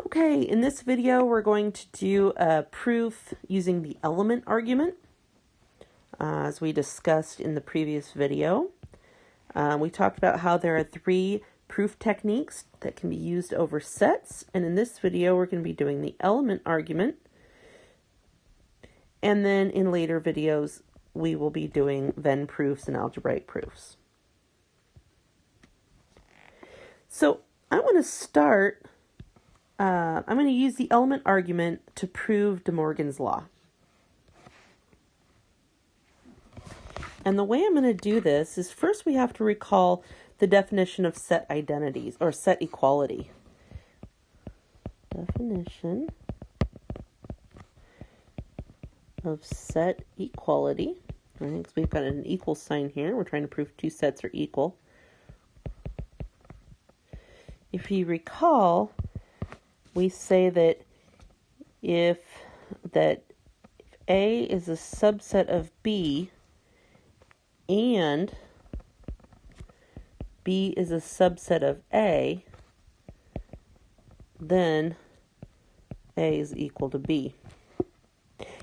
Okay, in this video we're going to do a proof using the element argument, as we discussed in the previous video. We talked about how there are 3 proof techniques that can be used over sets, and in this video we're going to be doing the element argument, and then in later videos we will be doing Venn proofs and algebraic proofs. So I want to start. I'm going to use the element argument to prove De Morgan's law. And the way I'm going to do this is first we have to recall the definition of set identities, or set equality. Definition of set equality. Right, because we've got an equal sign here. We're trying to prove 2 sets are equal. If you recall, we say that if A is a subset of B and B is a subset of A, then A is equal to B.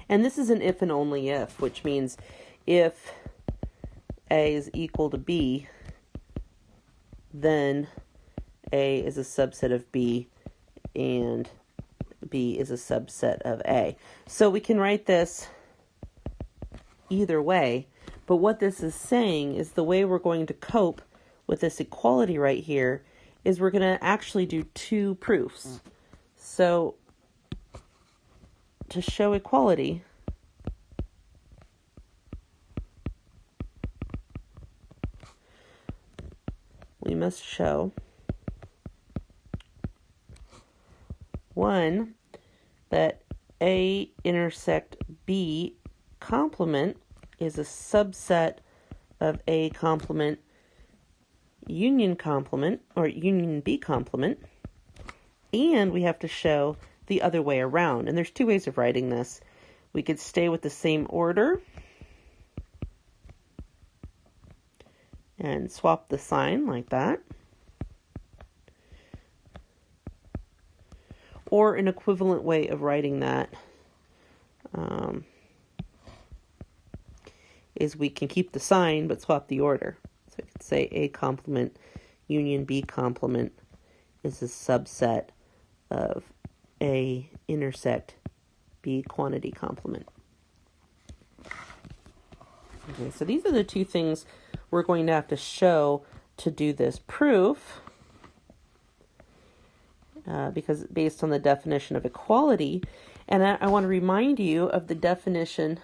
And this is an if and only if, which means if A is equal to B, then A is a subset of B and B is a subset of A. So we can write this either way, but what this is saying is the way we're going to cope with this equality right here is we're going to actually do 2 proofs. So to show equality, we must show 1, that A intersect B complement is a subset of A complement union complement, or union B complement, and we have to show the other way around. And there's 2 ways of writing this. We could stay with the same order and swap the sign like that. Or an equivalent way of writing that is we can keep the sign but swap the order. So I could say A complement union B complement is a subset of A intersect B quantity complement. Okay, so these are the 2 things we're going to have to show to do this proof. Because based on the definition of equality, and I want to remind you of the definition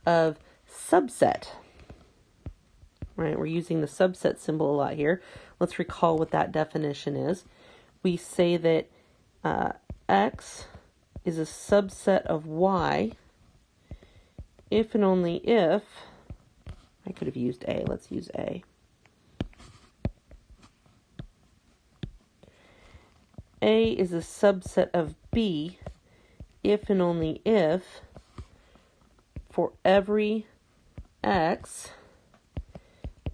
of subset. Right, we're using the subset symbol a lot here. Let's recall what that definition is. We say that X is a subset of Y if and only if, I could have used A. Let's use A. A is a subset of B if and only if for every X,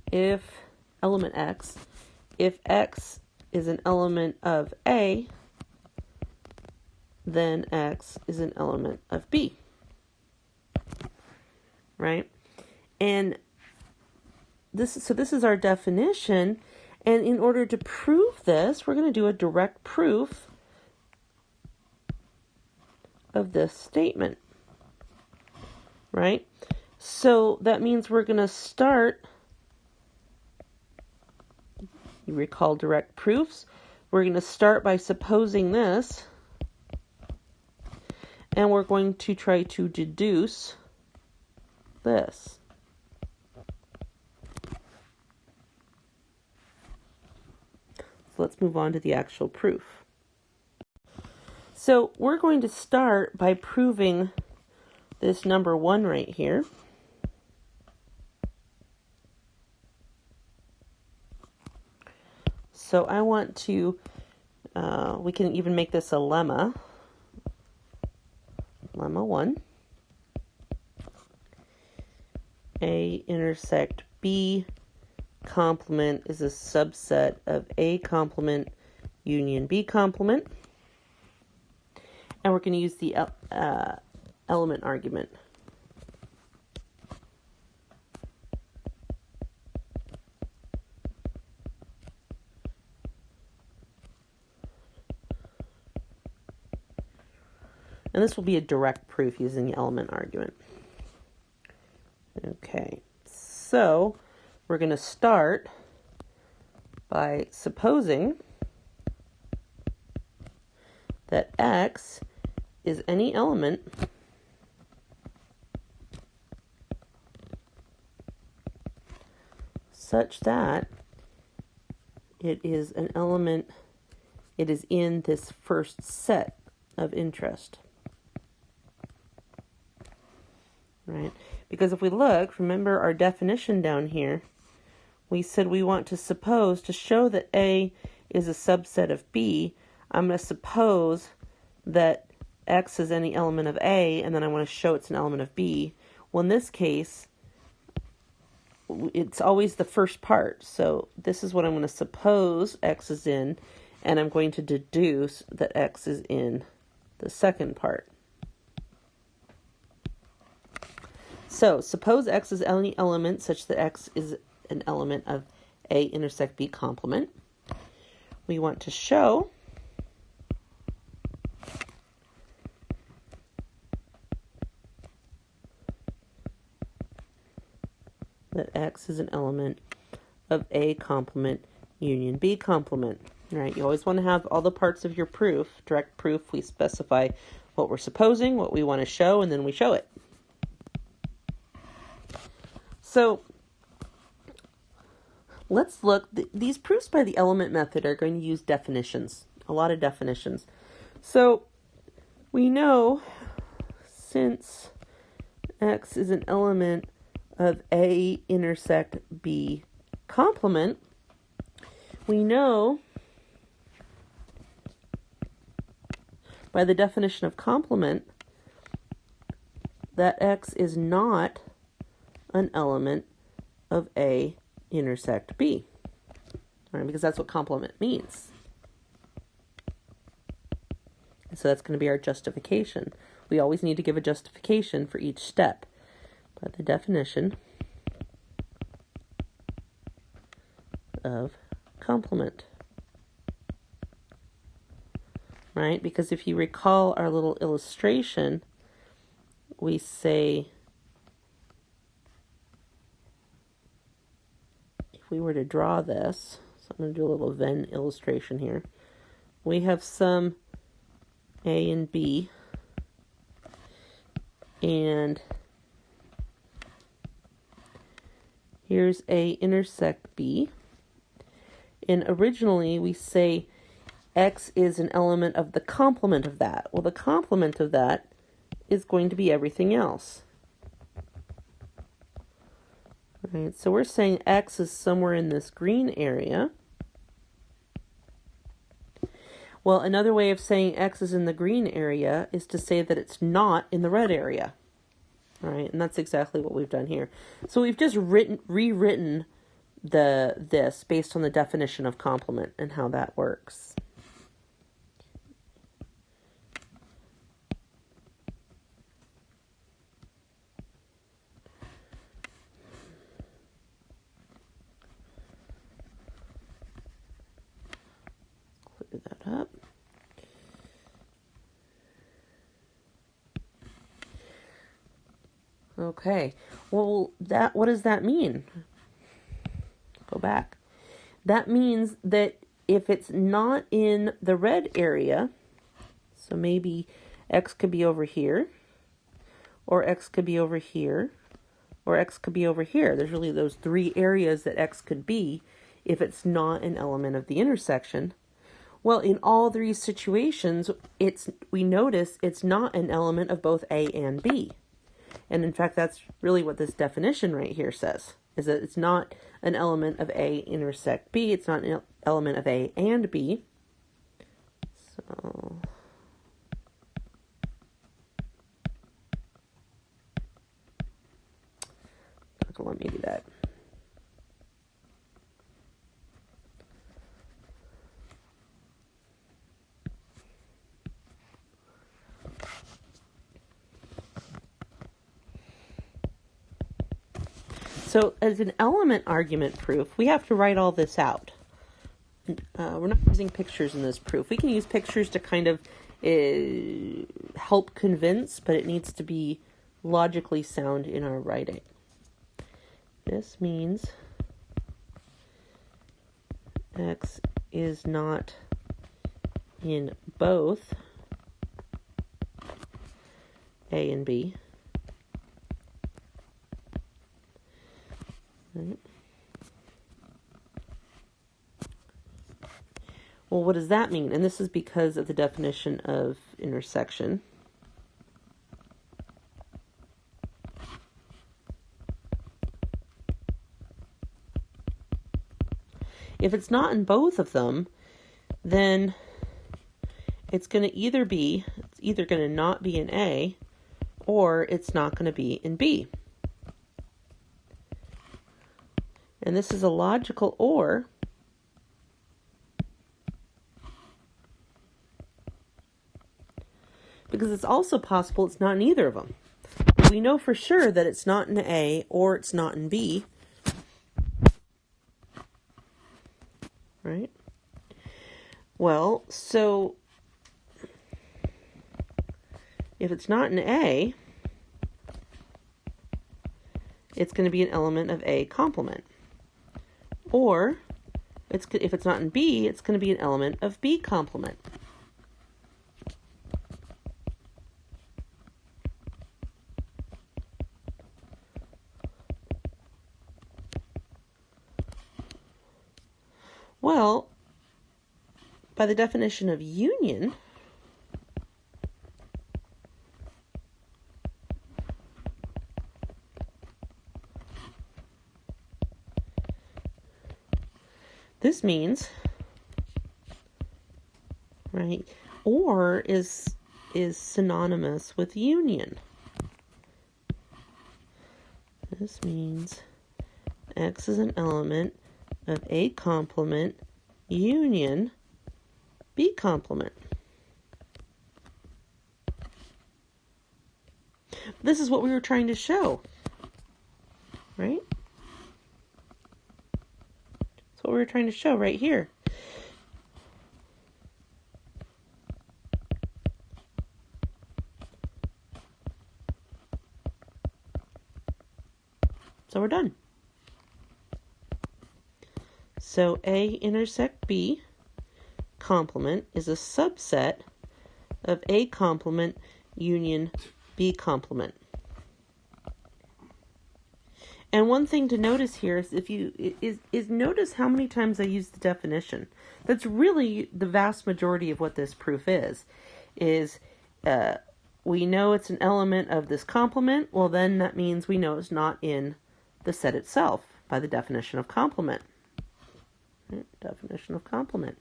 if element X, if X is an element of A, then X is an element of B. Right? And this is our definition, and in order to prove this, we're going to do a direct proof of this statement, right? So that means we're going to start, you recall direct proofs, we're going to start by supposing this, and we're going to try to deduce this. So let's move on to the actual proof. So we're going to start by proving this number 1 right here. So I want to, we can even make this a lemma. Lemma 1. A intersect B complement is a subset of A complement union B complement. And we're going to use the element argument. And this will be a direct proof using the element argument. Okay, so we're going to start by supposing that X is any element such that it is an element, it is in this first set of interest. Right? Because if we look, remember our definition down here, we said we want to suppose, to show that A is a subset of B, I'm going to suppose that X is any element of A, and then I want to show it's an element of B. Well, in this case, it's always the first part. So this is what I'm going to suppose X is in, and I'm going to deduce that X is in the second part. So suppose X is any element such that X is an element of A intersect B complement. We want to show that X is an element of A complement union B complement. Right? You always want to have all the parts of your proof, direct proof. We specify what we're supposing, what we want to show, and then we show it. So let's look. These proofs by the element method are going to use definitions, a lot of definitions. So we know since X is an element of A intersect B complement, we know by the definition of complement that X is not an element of A intersect B. All right, because that's what complement means. And so that's going to be our justification. We always need to give a justification for each step. By the definition of complement. Right? Because if you recall our little illustration, we say, if we were to draw this, so I'm going to do a little Venn illustration here. We have some A and B, and here's A intersect B. And originally we say X is an element of the complement of that. Well, the complement of that is going to be everything else. Right, so we're saying X is somewhere in this green area. Well, another way of saying X is in the green area is to say that it's not in the red area. All right, and that's exactly what we've done here. So we've just rewritten this based on the definition of complement and how that works. Clear that up. Okay, well, what does that mean? Go back. That means that if it's not in the red area, so maybe X could be over here, or X could be over here, or X could be over here. There's really those three areas that X could be if it's not an element of the intersection. Well, in all three situations, we notice it's not an element of both A and B. And in fact, that's really what this definition right here says, is that it's not an element of A intersect B. It's not an element of A and B. So let me do that. So as an element argument proof, we have to write all this out. We're not using pictures in this proof. We can use pictures to kind of help convince, but it needs to be logically sound in our writing. This means X is not in both A and B. Right. Well, what does that mean? And this is because of the definition of intersection. If it's not in both of them, then it's going to either going to not be in A, or it's not going to be in B. And this is a logical or, because it's also possible it's not in either of them. We know for sure that it's not in A or it's not in B. Right? Well, so if it's not in A, it's going to be an element of A complement. Or if it's not in B, it's going to be an element of B complement. Well, by the definition of union, this means, right, or is synonymous with union. This means X is an element of A complement union B complement. This is what we were trying to show, right? That's what we were trying to show right here. So we're done. So A intersect B complement is a subset of A complement union B complement. And one thing to notice here is notice how many times I use the definition. That's really the vast majority of what this proof is we know it's an element of this complement. Well, then that means we know it's not in the set itself by the definition of complement. Definition of complement.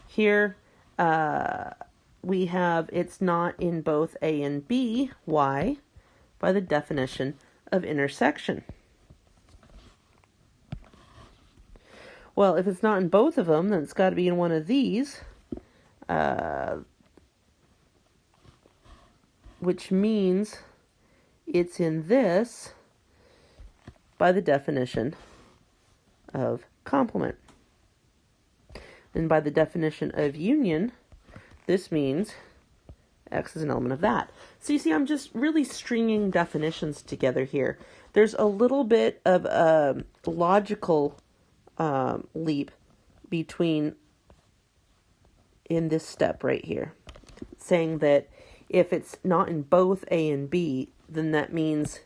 Here we have it's not in both A and B. Why? By the definition of intersection. Well, if it's not in both of them, then it's got to be in one of these, which means it's in this by the definition of complement. And by the definition of union, this means X is an element of that. So you see, I'm just really stringing definitions together here. There's a little bit of a logical leap between in this step right here, saying that if it's not in both A and B, then that means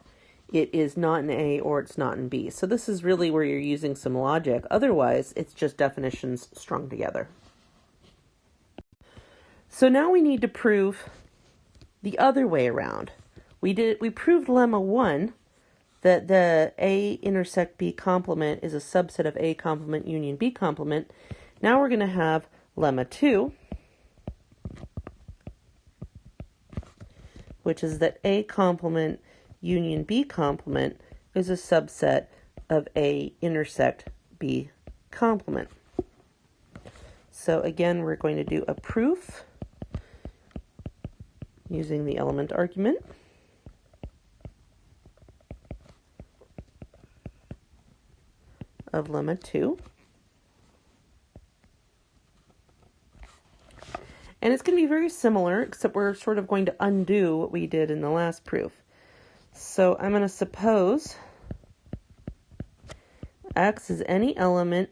it is not in A or it's not in B. So this is really where you're using some logic. Otherwise, it's just definitions strung together. So now we need to prove the other way around. We proved lemma 1 that the A intersect B complement is a subset of A complement union B complement. Now we're going to have lemma 2, which is that A complement union B complement is a subset of A intersect B complement. So again, we're going to do a proof using the element argument. of lemma 2. And it's going to be very similar, except we're sort of going to undo what we did in the last proof. So I'm going to suppose x is any element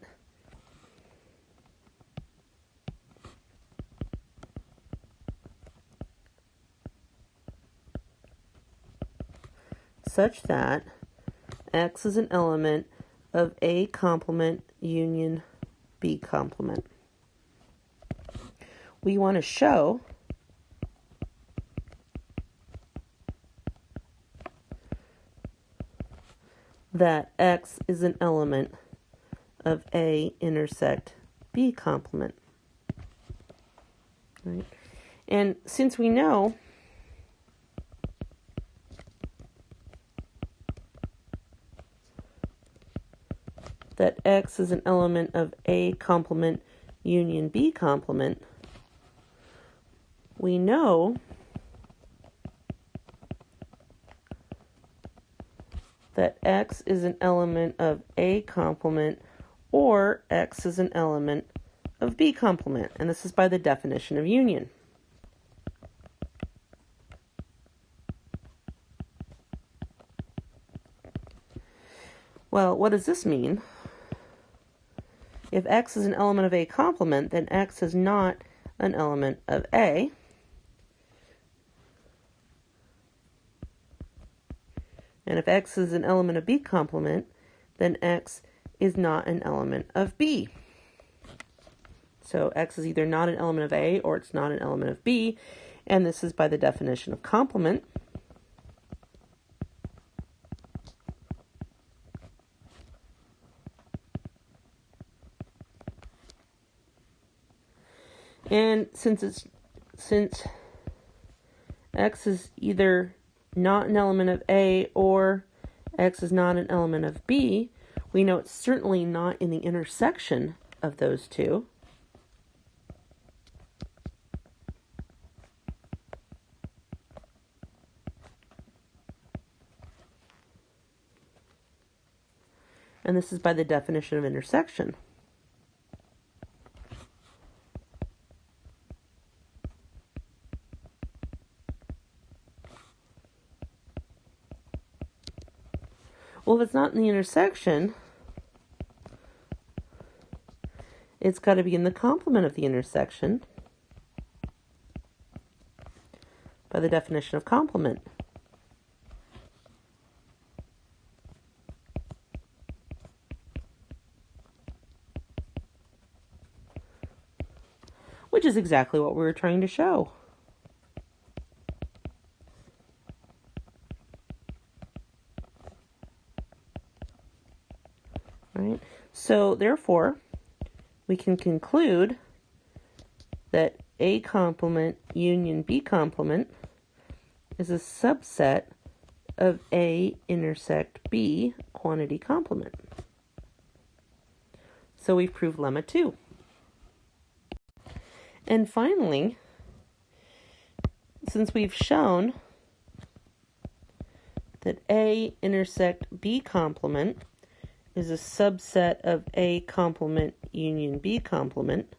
such that x is an element of A complement union B complement. We want to show that x is an element of A intersect B complement. Right? And since we know that x is an element of A complement union B complement, we know that x is an element of A complement or x is an element of B complement. And this is by the definition of union. Well, what does this mean? If x is an element of A complement, then x is not an element of A. And if x is an element of B complement, then x is not an element of B. So x is either not an element of A or it's not an element of B, and this is by the definition of complement. And since x is either not an element of A or x is not an element of B, we know it's certainly not in the intersection of those two. And this is by the definition of intersection. Well, if it's not in the intersection, it's got to be in the complement of the intersection by the definition of complement. Which is exactly what we were trying to show. Right? So therefore, we can conclude that A complement union B complement is a subset of A intersect B quantity complement. So we've proved lemma 2. And finally, since we've shown that A intersect B complement is a subset of A complement union B complement,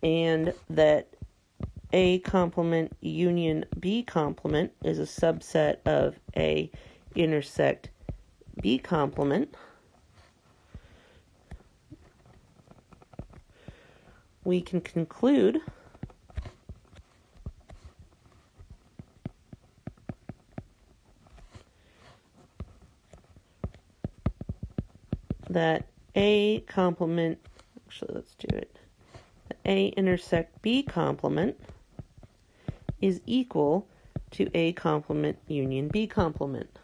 and that A complement union B complement is a subset of A intersect B complement, we can conclude that A complement, actually let's do it, A intersect B complement is equal to A complement union B complement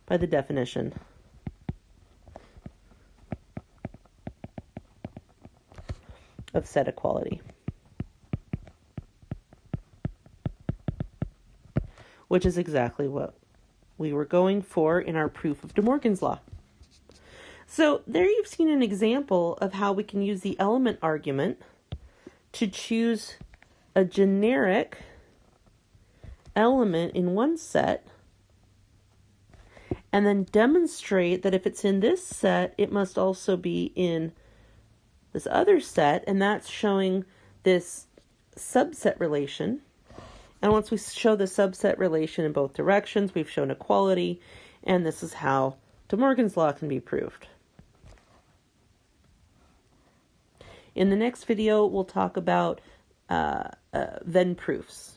by the definition of set equality, which is exactly what we were going for in our proof of De Morgan's law. So there you've seen an example of how we can use the element argument to choose a generic element in one set and then demonstrate that if it's in this set, it must also be in this other set, and that's showing this subset relation. And once we show the subset relation in both directions, we've shown equality, and this is how De Morgan's law can be proved. In the next video, we'll talk about Venn proofs.